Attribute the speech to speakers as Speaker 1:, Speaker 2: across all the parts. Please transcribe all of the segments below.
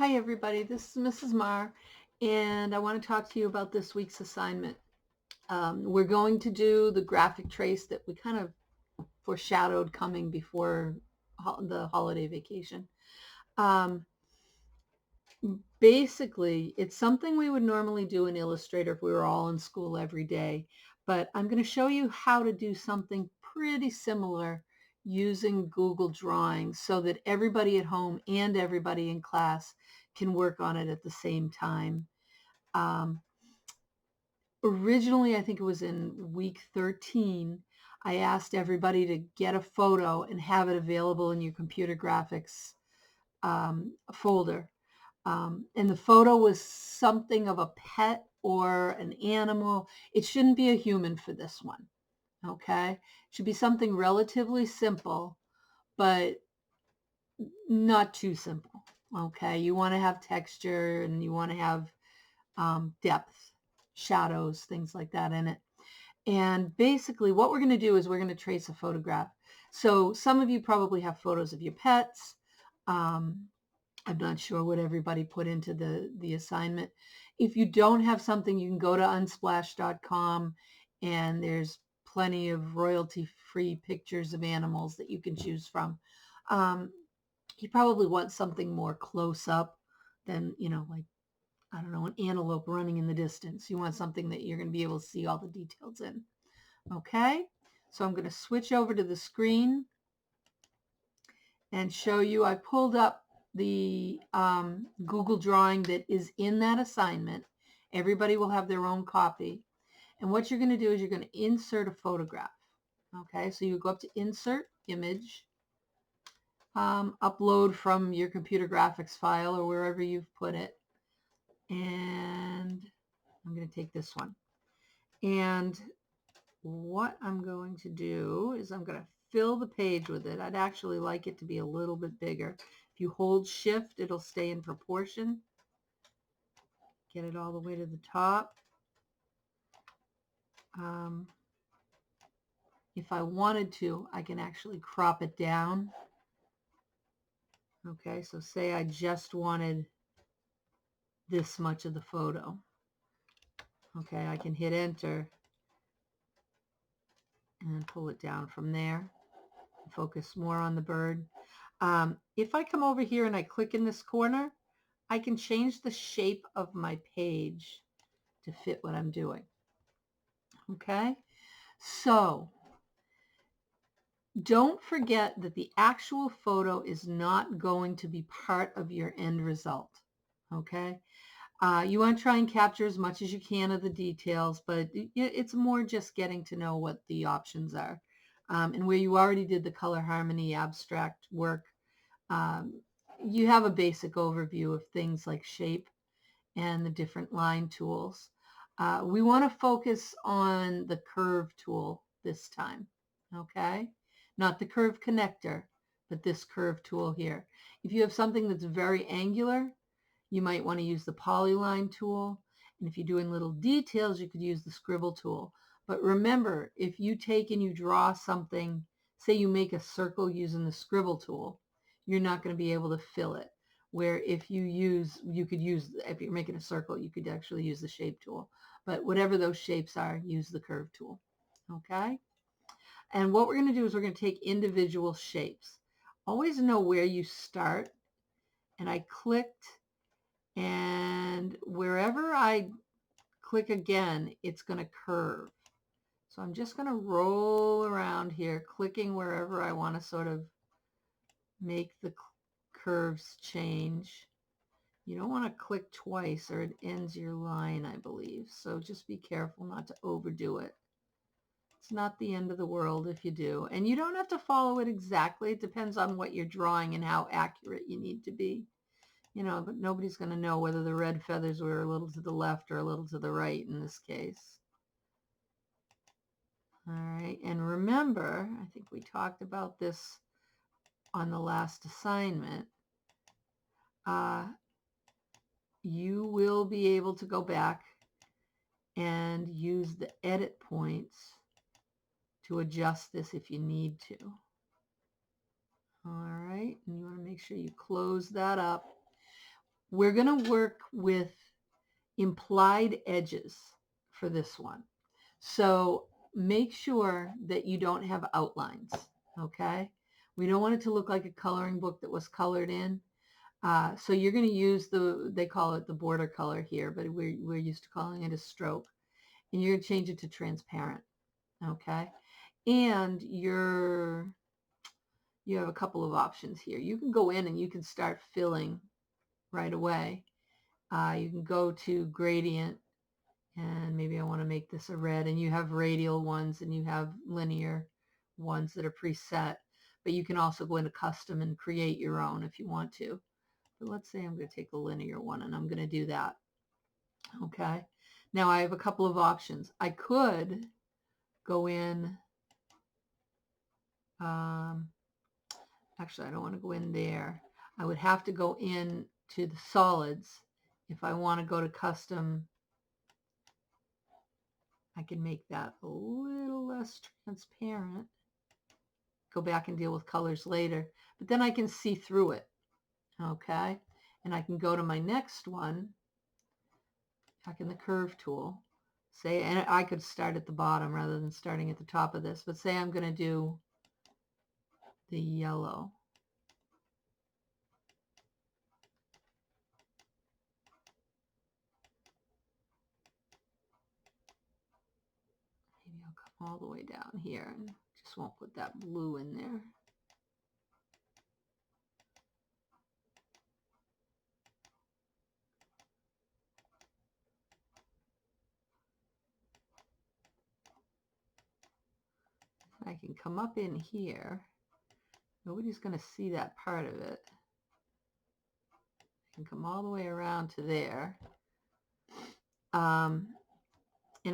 Speaker 1: Hi everybody, this is Mrs. Marr, and I want to talk to you about this week's assignment. We're going to do the graphic trace that we kind of foreshadowed coming before the holiday vacation. Um, Basically, it's something we would normally do in Illustrator if we were all in school every day, but I'm going to show you how to do something pretty similar using Google Drawings so that everybody at home and everybody in class can work on it at the same time. Um, Originally, I think it was in week 13, I asked everybody to get a photo and have it available in your computer graphics folder. And the photo was something of a pet or an animal. It shouldn't be a human for this one, okay? It should be something relatively simple, but not too simple, okay? You want to have texture and you want to have depth, shadows, things like that in it. And basically what we're going to do is we're going to trace a photograph. So some of you probably have photos of your pets. I'm not sure what everybody put into the assignment. If you don't have something, you can go to unsplash.com and there's plenty of royalty-free pictures of animals that you can choose from. You probably want something more close up than, like, I don't know, an antelope running in the distance. You want something that you're going to be able to see all the details in. Okay, so I'm going to switch over to the screen and show you. I pulled up the Google drawing that is in that assignment. Everybody will have their own copy. And what you're going to do is you're going to insert a photograph. Okay, so you go up to Insert Image, upload from your computer graphics file or wherever you've put it. And I'm going to take this one. And what I'm going to do is I'm going to fill the page with it. I'd actually like it to be a little bit bigger. If you hold Shift, it'll stay in proportion. Get it all the way to the top. If I wanted to, I can actually crop it down. Okay, so say I just wanted this much of the photo. Okay, I can hit Enter and pull it down from there. Focus more on the bird. If I come over here and I click in this corner, I can change the shape of my page to fit what I'm doing. Okay, so don't forget that the actual photo is not going to be part of your end result. Okay, you want to try and capture as much as you can of the details, but it's more just getting to know what the options are. And where you already did the color harmony abstract work, you have a basic overview of things like shape and the different line tools. We want to focus on the curve tool this time, okay? Not the curve connector, but this curve tool here. If you have something that's very angular, you might want to use the polyline tool. And if you're doing little details, you could use the scribble tool. But remember, if you take and you draw something, say you make a circle using the scribble tool, you're not going to be able to fill it. Where if you could use, if you're making a circle, you could actually use the shape tool. But whatever those shapes are, use the curve tool. Okay? And what we're going to do is we're going to take individual shapes. Always know where you start. And I clicked, and wherever I click again, it's going to curve. So I'm just going to roll around here, clicking wherever I want to sort of make the curves change. You don't want to click twice or it ends your line, I believe. So just be careful not to overdo it. It's not the end of the world if you do. And you don't have to follow it exactly. It depends on what you're drawing and how accurate you need to be. But nobody's going to know whether the red feathers were a little to the left or a little to the right in this case. All right, and remember, I think we talked about this on the last assignment. You will be able to go back and use the edit points to adjust this if you need to. All right, and you want to make sure you close that up. We're going to work with implied edges for this one. So make sure that you don't have outlines, okay? We don't want it to look like a coloring book that was colored in. So you're going to use they call it the border color here, but we're used to calling it a stroke. And you're going to change it to transparent, okay? And you have a couple of options here. You can go in and you can start filling right away. You can go to gradient, and maybe I want to make this a red, and you have radial ones and you have linear ones that are preset, but you can also go into custom and create your own if you want to. But let's say I'm going to take the linear one and I'm going to do that. Okay. Now I have a couple of options. I could go in, actually I don't want to go in there. I would have to go in to the solids. If I want to go to custom, I can make that a little less transparent. Go back and deal with colors later, but then I can see through it. Okay. And I can go to my next one, back in the curve tool. Say, and I could start at the bottom rather than starting at the top of this, but say I'm going to do the yellow. Maybe I'll come all the way down here and just won't put that blue in there. I can come up in here. Nobody's going to see that part of it. I can come all the way around to there. And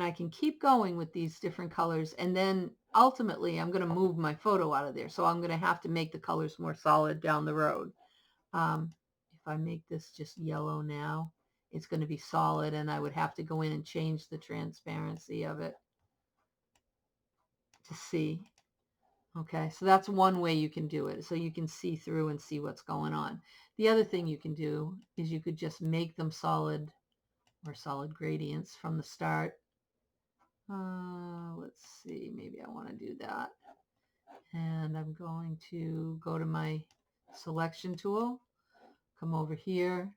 Speaker 1: I can keep going with these different colors, and then ultimately I'm going to move my photo out of there, so I'm going to have to make the colors more solid down the road. If I make this just yellow now, it's going to be solid, and I would have to go in and change the transparency of it to see. Okay, so that's one way you can do it, so you can see through and see what's going on. The other thing you can do is you could just make them solid or solid gradients from the start. Let's see, maybe I want to do that. And I'm going to go to my selection tool, come over here,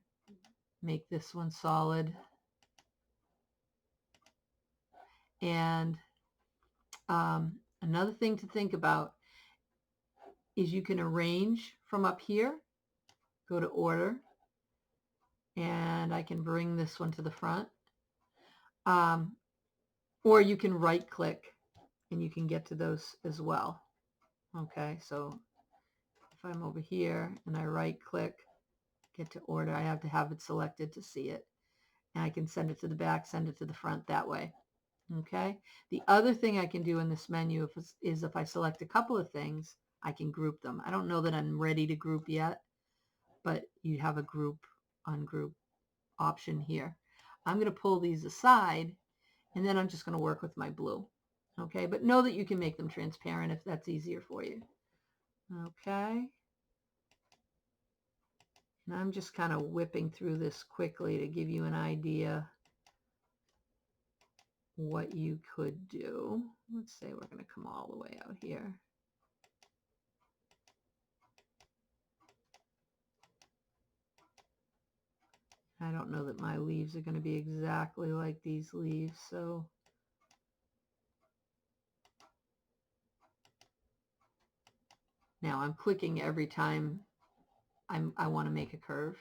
Speaker 1: make this one solid. And another thing to think about is you can arrange from up here, go to order, and I can bring this one to the front. Or you can right click and you can get to those as well. Okay, so if I'm over here and I right click, get to order, I have to have it selected to see it. And I can send it to the back, send it to the front that way. Okay. The other thing I can do in this menu is if I select a couple of things, I can group them. I don't know that I'm ready to group yet, but you have a group, ungroup option here. I'm going to pull these aside, and then I'm just going to work with my blue. Okay. But know that you can make them transparent if that's easier for you. Okay. And I'm just kind of whipping through this quickly to give you an idea what you could do. Let's say we're going to come all the way out here. I don't know that my leaves are going to be exactly like these leaves, so now I'm clicking every time I want to make a curve.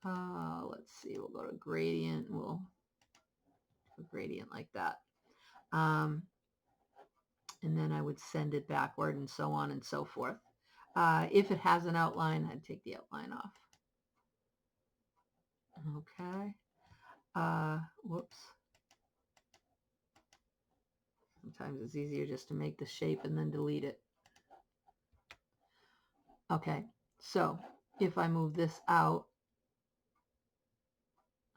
Speaker 1: Let's see, we'll go to gradient, we'll do a gradient like that. And then I would send it backward and so on and so forth. If it has an outline, I'd take the outline off. Okay. Whoops. Sometimes it's easier just to make the shape and then delete it. Okay, so if I move this out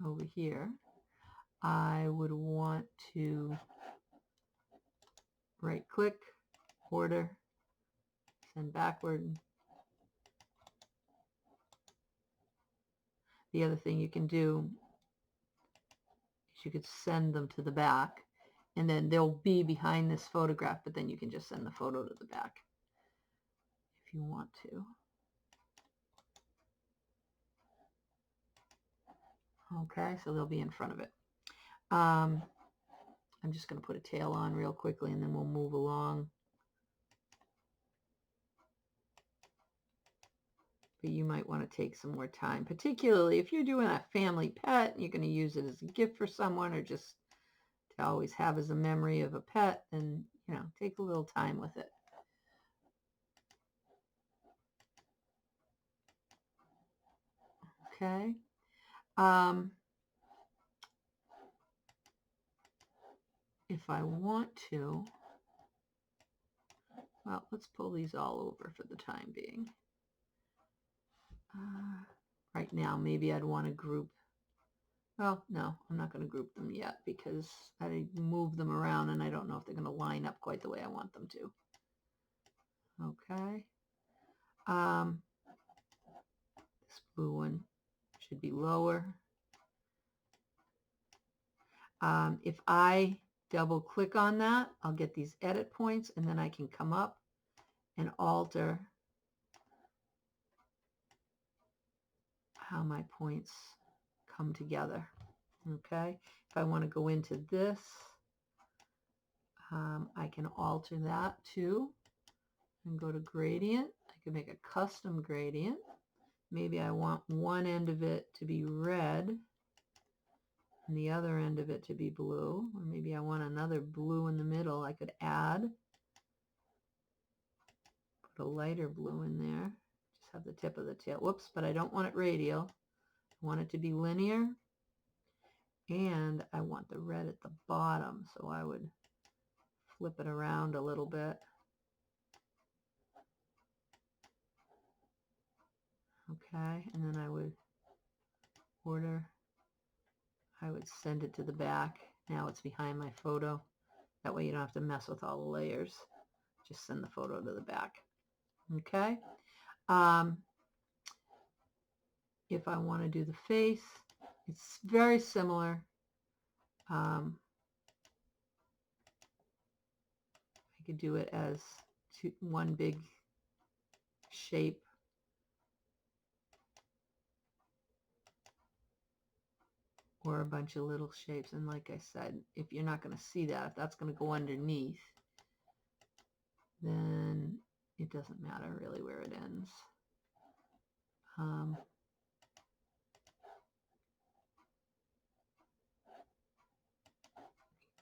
Speaker 1: over here, I would want to right click, order, send backward. The other thing you can do is you could send them to the back, and then they'll be behind this photograph, but then you can just send the photo to the back if you want to. Okay, so they'll be in front of it. I'm just going to put a tail on real quickly, and then we'll move along. But you might want to take some more time, particularly if you're doing a family pet and you're going to use it as a gift for someone, or just to always have as a memory of a pet, then, you know, take a little time with it. Okay. If I want to, well, let's pull these all over for the time being. Right now, maybe I'd want to group. Well, no, I'm not going to group them yet because I move them around and I don't know if they're going to line up quite the way I want them to. Okay. This blue one should be lower. If I double click on that, I'll get these edit points, and then I can come up and alter how my points come together. Okay. If I want to go into this, I can alter that too and go to gradient. I can make a custom gradient. Maybe I want one end of it to be red and the other end of it to be blue, or maybe I want another blue in the middle. I could add, put a lighter blue in there, just have the tip of the tail. Whoops, but I don't want it radial. I want it to be linear, and I want the red at the bottom, so I would flip it around a little bit. Okay, and then I would send it to the back. Now it's behind my photo. That way you don't have to mess with all the layers. Just send the photo to the back. Okay. If I want to do the face, it's very similar. I could do it as one big shape. Or a bunch of little shapes. And like I said, if you're not going to see that, if that's going to go underneath, then it doesn't matter really where it ends.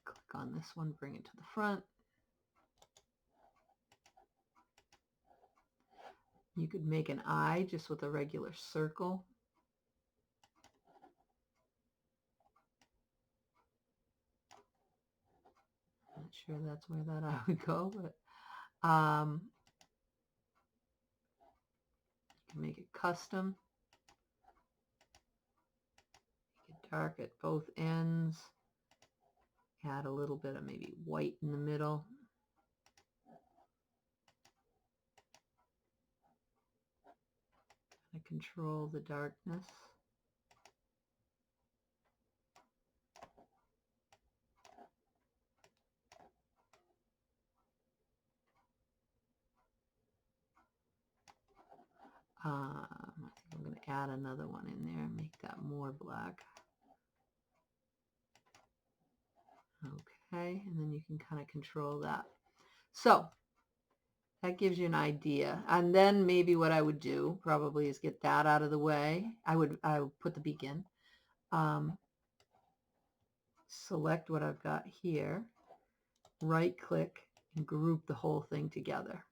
Speaker 1: Click on this one, bring it to the front. You could make an eye just with a regular circle. Not sure that's where that eye would go, but you can make it custom. Make it dark at both ends. Add a little bit of maybe white in the middle. Kind of control the darkness. I think I'm going to add another one in there and make that more black. Okay, and then you can kind of control that. So that gives you an idea. And then maybe what I would do probably is get that out of the way. I would put the beak in. Select what I've got here. Right click and group the whole thing together.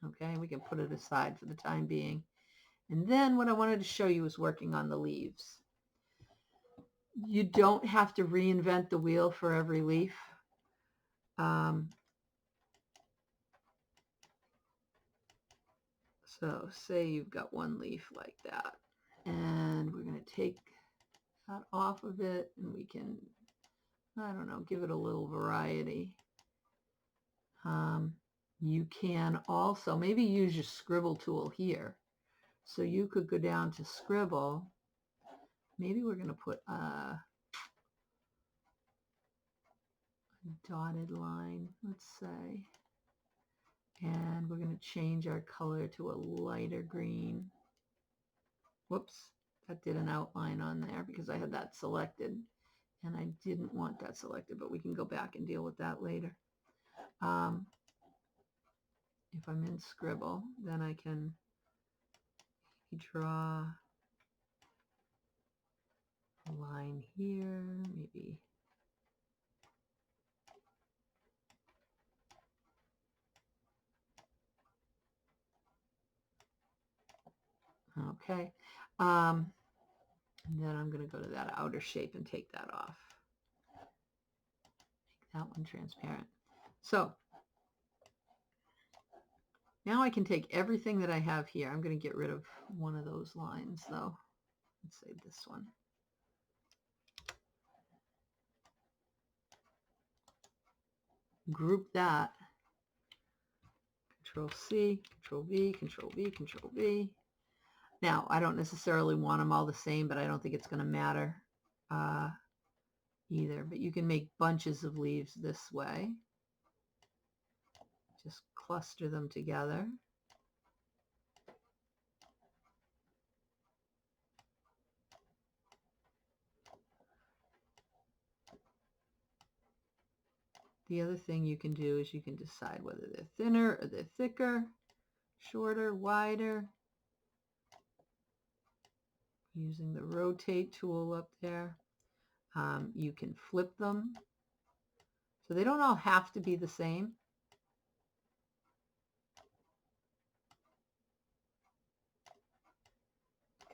Speaker 1: Okay, we can put it aside for the time being. And then what I wanted to show you is working on the leaves. You don't have to reinvent the wheel for every leaf. So say you've got one leaf like that, and we're going to take that off of it, and we can, I don't know, give it a little variety. You can also maybe use your scribble tool here. So you could go down to scribble maybe we're going to put a dotted line, let's say, and we're going to change our color to a lighter green. Whoops, that did an outline on there because I had that selected and I didn't want that selected, but we can go back and deal with that later. If I'm in Scribble, then I can draw a line here, maybe. Okay. And then I'm going to go to that outer shape and take that off. Make that one transparent. So now I can take everything that I have here. I'm going to get rid of one of those lines though. Let's say this one. Group that. Control C, Control V, Control V, Control V. Now, I don't necessarily want them all the same, but I don't think it's going to matter either. But you can make bunches of leaves this way. Just cluster them together. The other thing you can do is you can decide whether they're thinner or they're thicker, shorter, wider, using the rotate tool up there. You can flip them. So they don't all have to be the same.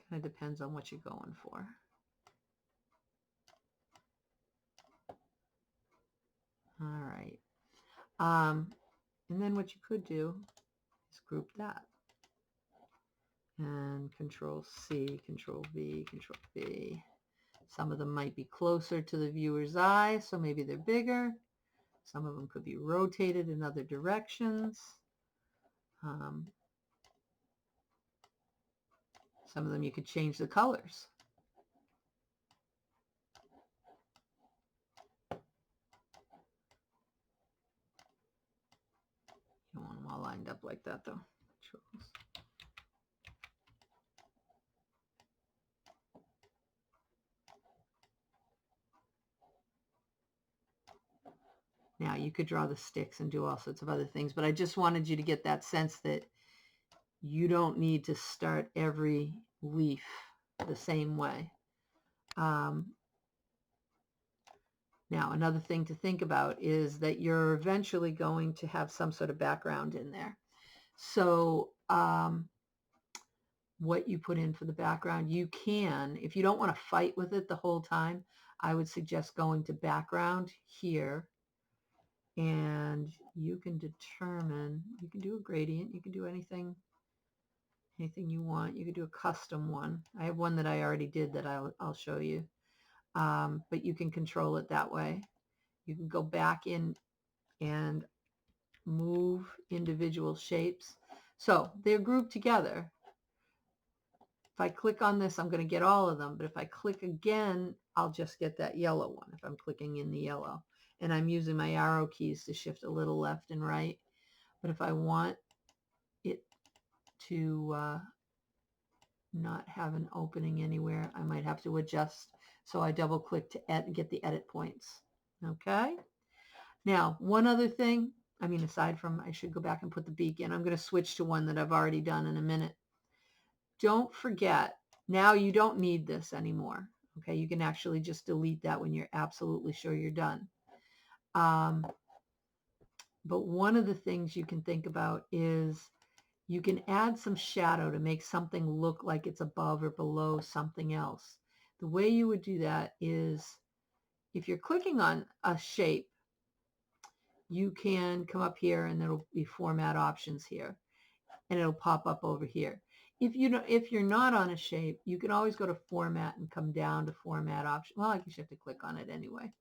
Speaker 1: Kind of depends on what you're going for. All right. And then what you could do is group that. And Control C, Control V, Control V. Some of them might be closer to the viewer's eye, so maybe they're bigger. Some of them could be rotated in other directions. Some of them you could change the colors. You don't want them all lined up like that though. Controls. Now you could draw the sticks and do all sorts of other things, but I just wanted you to get that sense that you don't need to start every leaf the same way. Now, another thing to think about is that you're eventually going to have some sort of background in there. So what you put in for the background, you can, if you don't want to fight with it the whole time, I would suggest going to background here, and you can determine, you can do a gradient, you can do anything you want. You could do a custom one. I have one that I already did that I'll show you. But you can control it that way. You can go back in and move individual shapes. So they're grouped together. If I click on this, I'm going to get all of them. But if I click again, I'll just get that yellow one if I'm clicking in the yellow. And I'm using my arrow keys to shift a little left and right. But if I want it to not have an opening anywhere, I might have to adjust. So I double click to get the edit points. Okay. Now, one other thing, I mean, aside from, I should go back and put the beak in. I'm going to switch to one that I've already done in a minute. Don't forget, now you don't need this anymore. Okay. You can actually just delete that when you're absolutely sure you're done. But one of the things you can think about is you can add some shadow to make something look like it's above or below something else. The way you would do that is if you're clicking on a shape, you can come up here and there'll be format options here and it'll pop up over here. If you're not on a shape, you can always go to format and come down to format option. Well, I guess you have to click on it anyway.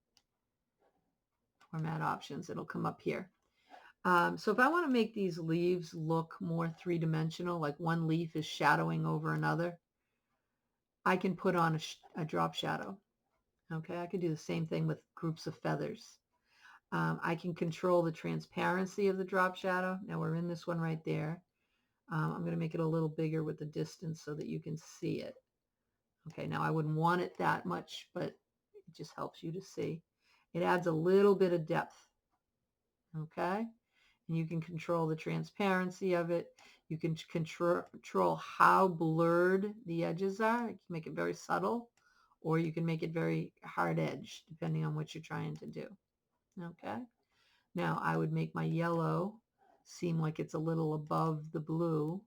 Speaker 1: Format options, it'll come up here. So if I want to make these leaves look more three-dimensional, like one leaf is shadowing over another, I can put on a drop shadow. Okay, I could do the same thing with groups of feathers. I can control the transparency of the drop shadow. Now we're in this one right there. I'm going to make it a little bigger with the distance so that you can see it. Okay, now I wouldn't want it that much, but it just helps you to see. It adds a little bit of depth. Okay, and you can control the transparency of it. You can control how blurred the edges are. You can make it very subtle, or you can make it very hard edged, depending on what you're trying to do. Okay, now I would make my yellow seem like it's a little above the blue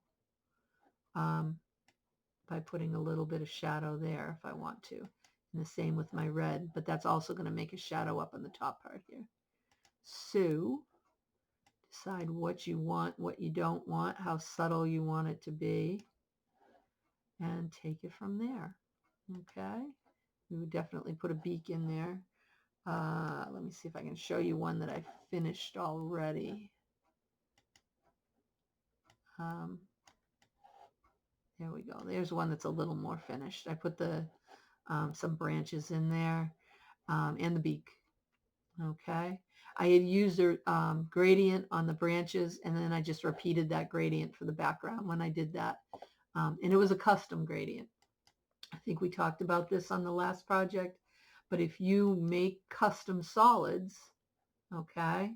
Speaker 1: by putting a little bit of shadow there if I want to. And the same with my red, but that's also going to make a shadow up on the top part here. So decide what you want, what you don't want, how subtle you want it to be, and take it from there. Okay, we would definitely put a beak in there. Let me see if I can show you one that I finished already. There we go. There's one that's a little more finished. I put the some branches in there and the beak. Okay. I had used a gradient on the branches, and then I just repeated that gradient for the background when I did that. And it was a custom gradient. I think we talked about this on the last project, but if you make custom solids, okay,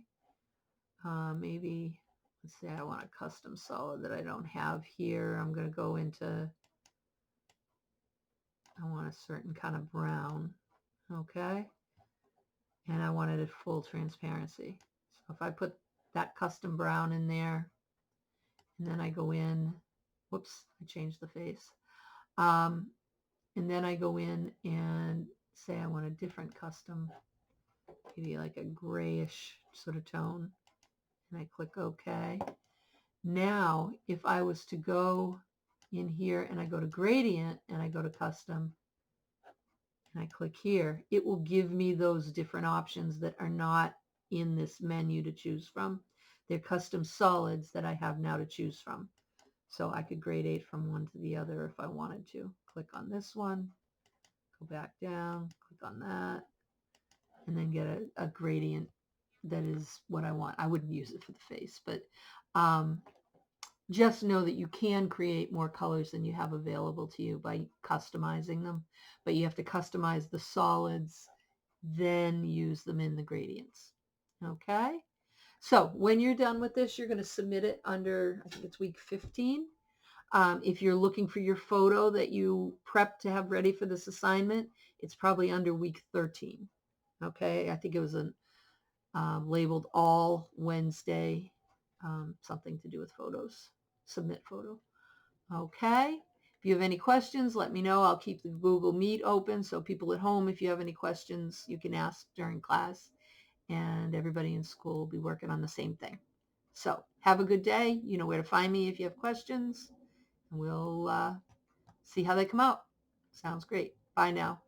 Speaker 1: maybe, let's say I want a custom solid that I don't have here. I'm going to go into, I want a certain kind of brown, okay, and I wanted it full transparency. So if I put that custom brown in there, and then I go in, whoops, I changed the face. And then I go in and say I want a different custom, maybe like a grayish sort of tone, and I click OK. Now, if I was to go in here and I go to gradient and I go to custom and I click here, it will give me those different options that are not in this menu to choose from. They're custom solids that I have now to choose from. So I could gradate from one to the other if I wanted to. Click on this one, go back down, click on that, and then get a gradient that is what I want. I wouldn't use it for the face, but just know that you can create more colors than you have available to you by customizing them, but you have to customize the solids, then use them in the gradients. Okay? So when you're done with this, you're going to submit it under, I think it's week 15. If you're looking for your photo that you prep to have ready for this assignment, it's probably under week 13. Okay, I think it was labeled all Wednesday, something to do with photos, submit photo. Okay, if you have any questions, let me know. I'll keep the Google Meet open, so people at home, if you have any questions, you can ask during class, and everybody in school will be working on the same thing. So have a good day. You know where to find me if you have questions. We'll see how they come out. Sounds great. Bye now.